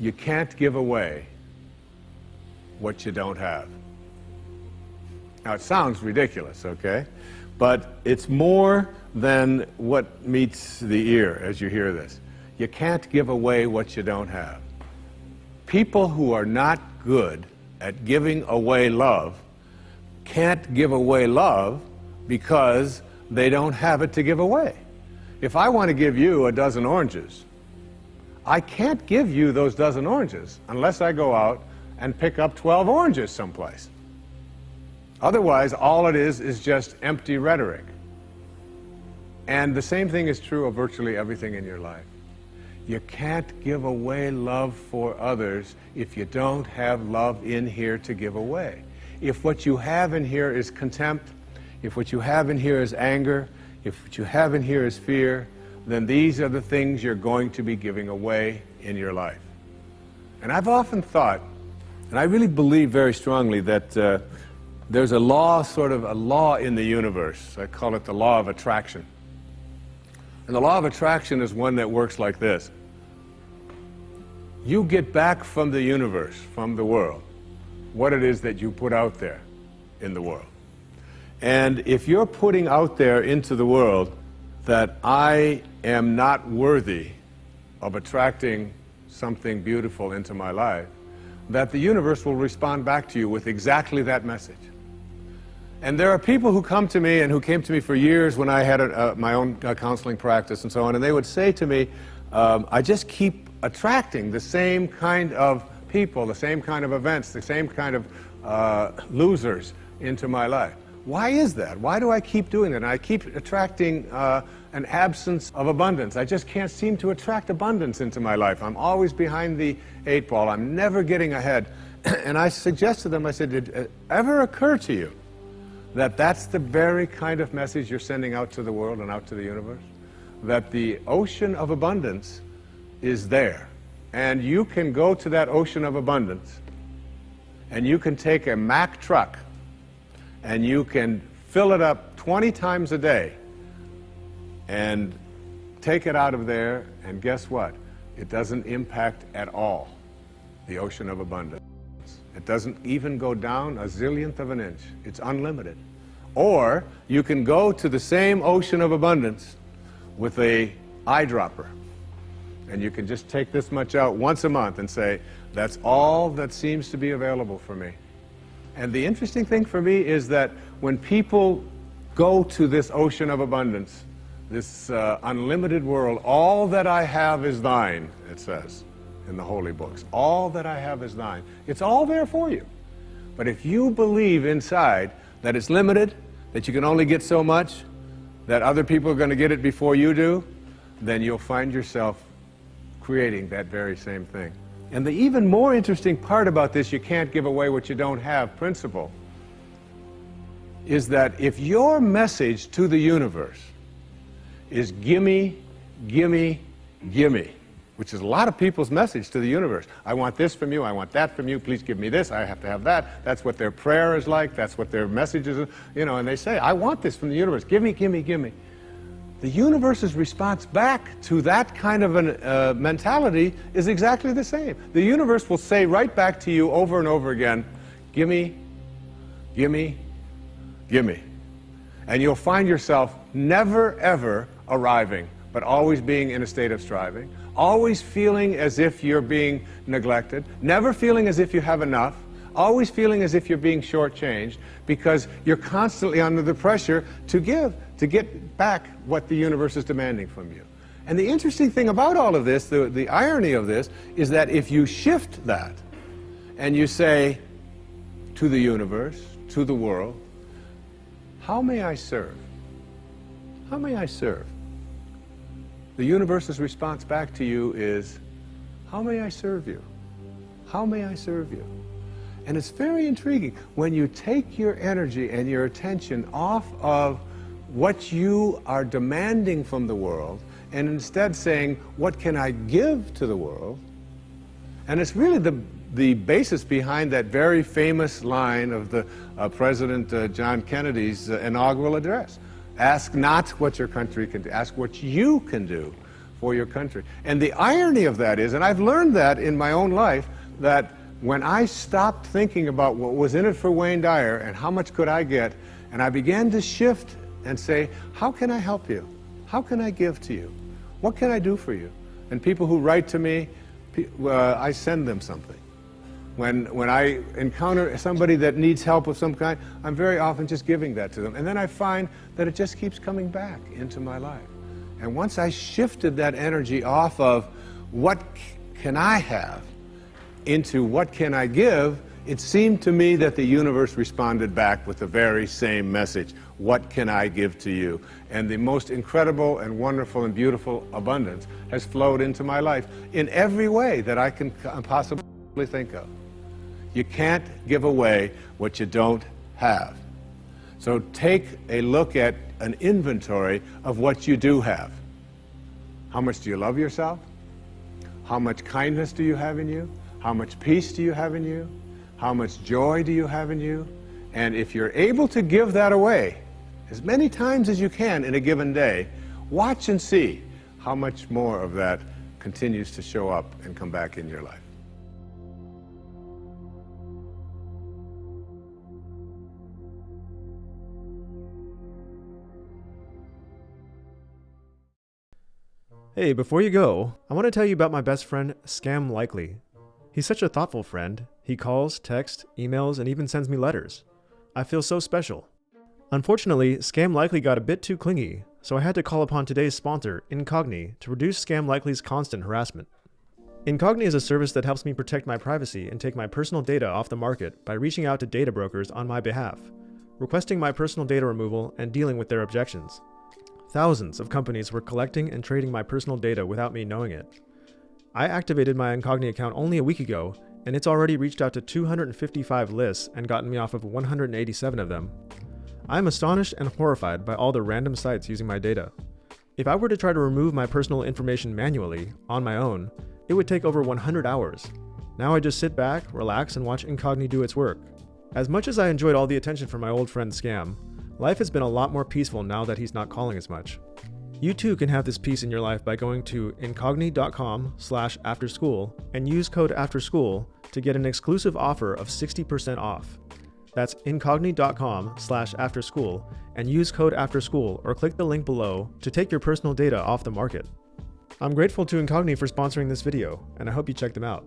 you can't give away what you don't have. Now, it sounds ridiculous, okay? But it's more than what meets the ear as you hear this. You can't give away what you don't have. People who are not good at giving away love can't give away love because they don't have it to give away. If I want to give you a dozen oranges, I can't give you those dozen oranges unless I go out and pick up 12 oranges someplace. Otherwise, all it is just empty rhetoric. And the same thing is true of virtually everything in your life. You can't give away love for others if you don't have love in here to give away. If what you have in here is contempt, if what you have in here is anger, if what you have in here is fear, then these are the things you're going to be giving away in your life. And I've often thought, and I really believe very strongly that there's a law, sort of a law in the universe. I call it the law of attraction. And the law of attraction is one that works like this. You get back from the universe, from the world, what it is that you put out there in the world. And if you're putting out there into the world that I am not worthy of attracting something beautiful into my life, that the universe will respond back to you with exactly that message. And there are people who come to me, and who came to me for years when I had my own counseling practice and so on, and they would say to me, I just keep attracting the same kind of people, the same kind of events, the same kind of losers into my life. Why is that? Why do I keep doing that? And I keep attracting an absence of abundance. I just can't seem to attract abundance into my life. I'm always behind the 8 ball. I'm never getting ahead. And I suggested to them, I said, did it ever occur to you that that's the very kind of message you're sending out to the world and out to the universe? That the ocean of abundance is there. And you can go to that ocean of abundance, and you can take a Mack truck, and you can fill it up 20 times a day, and take it out of there, and guess what? It doesn't impact at all the ocean of abundance. It doesn't even go down a zillionth of an inch. It's unlimited. Or you can go to the same ocean of abundance with a eyedropper, and you can just take this much out once a month and say, that's all that seems to be available for me. And the interesting thing for me is that when people go to this ocean of abundance, this unlimited world, all that I have is thine, it says in the holy books. All that I have is thine. It's all there for you. But if you believe inside that it's limited, that you can only get so much, that other people are going to get it before you do, then you'll find yourself creating that very same thing. And the even more interesting part about this, you can't give away what you don't have principle, is that if your message to the universe is gimme, gimme, gimme, which is a lot of people's message to the universe. I want this from you, I want that from you, please give me this, I have to have that. That's what their prayer is like, that's what their message is, you know, and they say, I want this from the universe, gimme, gimme, gimme. The universe's response back to that kind of a mentality is exactly the same. The universe will say right back to you over and over again, gimme, gimme, gimme. And you'll find yourself never ever arriving, but always being in a state of striving, always feeling as if you're being neglected, never feeling as if you have enough, always feeling as if you're being shortchanged, because you're constantly under the pressure to give, to get back what the universe is demanding from you. And the interesting thing about all of this, the irony of this, is that if you shift that and you say to the universe, to the world, how may I serve? How may I serve? The universe's response back to you is, how may I serve you? How may I serve you? And it's very intriguing. When you take your energy and your attention off of what you are demanding from the world, and instead saying, what can I give to the world? And it's really the basis behind that very famous line of the President John Kennedy's inaugural address. Ask not what your country can do, ask what you can do for your country. And the irony of that is, and I've learned that in my own life, that when I stopped thinking about what was in it for Wayne Dyer and how much could I get, and I began to shift and say, how can I help you? How can I give to you? What can I do for you? And people who write to me, I send them something. When I encounter somebody that needs help of some kind, I'm very often just giving that to them. And then I find that it just keeps coming back into my life. And once I shifted that energy off of what can I have into what can I give, it seemed to me that the universe responded back with the very same message. What can I give to you? And the most incredible and wonderful and beautiful abundance has flowed into my life in every way that I can possibly think of. You can't give away what you don't have. So take a look at an inventory of what you do have. How much do you love yourself? How much kindness do you have in you? How much peace do you have in you? How much joy do you have in you? And if you're able to give that away as many times as you can in a given day, watch and see how much more of that continues to show up and come back in your life. Hey, before you go, I want to tell you about my best friend, Scam Likely. He's such a thoughtful friend. He calls, texts, emails, and even sends me letters. I feel so special. Unfortunately, Scam Likely got a bit too clingy, so I had to call upon today's sponsor, Incogni, to reduce Scam Likely's constant harassment. Incogni is a service that helps me protect my privacy and take my personal data off the market by reaching out to data brokers on my behalf, requesting my personal data removal, and dealing with their objections. Thousands of companies were collecting and trading my personal data without me knowing it. I activated my Incogni account only a week ago, and it's already reached out to 255 lists and gotten me off of 187 of them. I'm astonished and horrified by all the random sites using my data. If I were to try to remove my personal information manually, on my own, it would take over 100 hours. Now I just sit back, relax, and watch Incogni do its work. As much as I enjoyed all the attention from my old friend Scam, life has been a lot more peaceful now that he's not calling as much. You too can have this peace in your life by going to incogni.com/afterschool and use code AFTERSCHOOL to get an exclusive offer of 60% off. That's incogni.com/afterschool and use code AFTERSCHOOL or click the link below to take your personal data off the market. I'm grateful to Incogni for sponsoring this video, and I hope you check them out.